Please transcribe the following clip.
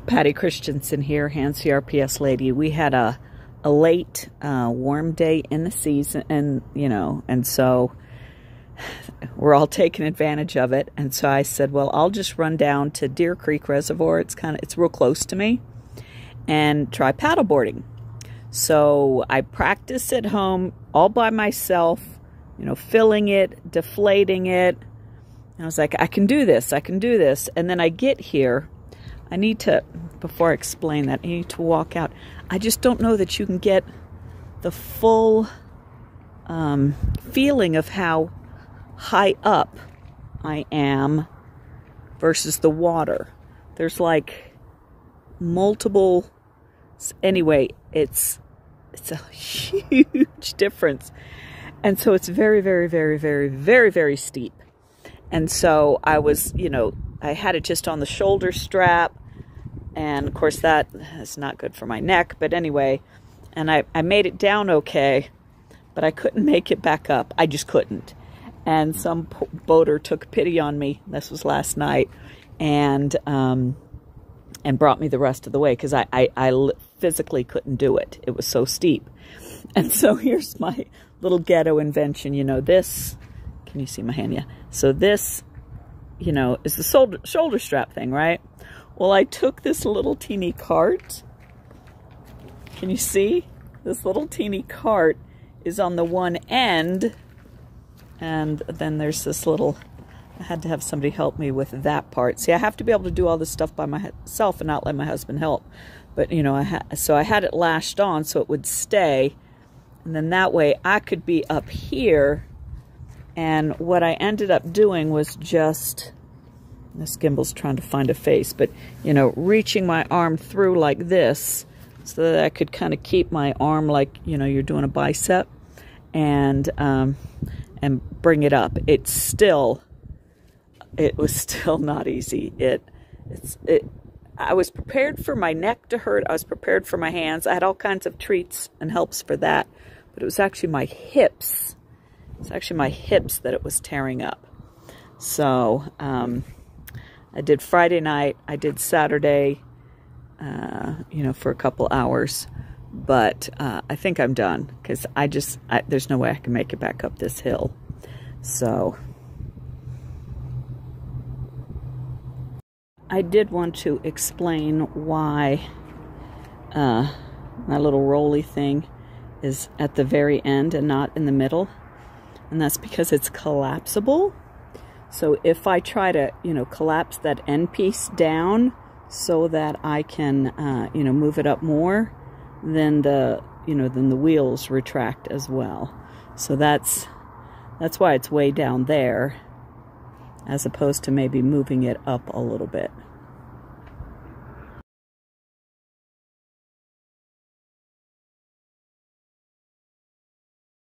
Patty Christensen here, hand CRPS lady. We had a late warm day in the season, and and so we're all taking advantage of it. And so I said, well, I'll just run down to Deer Creek Reservoir. It's real close to me, and try paddleboarding. So I practice at home all by myself, filling it, deflating it. And I was like, I can do this. And then I get here. I need to, before I explain that, I need to walk out. I just don't know that you can get the full feeling of how high up I am versus the water. There's like multiple, anyway, it's a huge difference. And so it's very, very, very, very, very, very steep. And so I was, I had it just on the shoulder strap. And of course that is not good for my neck. But anyway, and I made it down okay, but I couldn't make it back up. I just couldn't. And some boater took pity on me. This was last night. And brought me the rest of the way because I physically couldn't do it. It was so steep. And so here's my little ghetto invention. This, can you see my hand? Yeah. So this, is the shoulder strap thing, right? Well, I took this little teeny cart. Can you see? This little teeny cart is on the one end. And then there's this little, I had to have somebody help me with that part. See, I have to be able to do all this stuff by myself and not let my husband help. But, so I had it lashed on so it would stay. And then that way I could be up here. And what I ended up doing was just, this gimbal's trying to find a face, but, reaching my arm through like this so that I could kind of keep my arm like, you're doing a bicep and bring it up. It was still not easy. I was prepared for my neck to hurt. I was prepared for my hands. I had all kinds of treats and helps for that, but it was actually my hips. It's actually my hips that it was tearing up. So, I did Friday night, I did Saturday, for a couple hours, but I think I'm done because there's no way I can make it back up this hill. So I did want to explain why my little rolly thing is at the very end and not in the middle, and that's because it's collapsible. So if I try to, collapse that end piece down so that I can, move it up more, then the wheels retract as well. So that's why it's way down there, as opposed to maybe moving it up a little bit.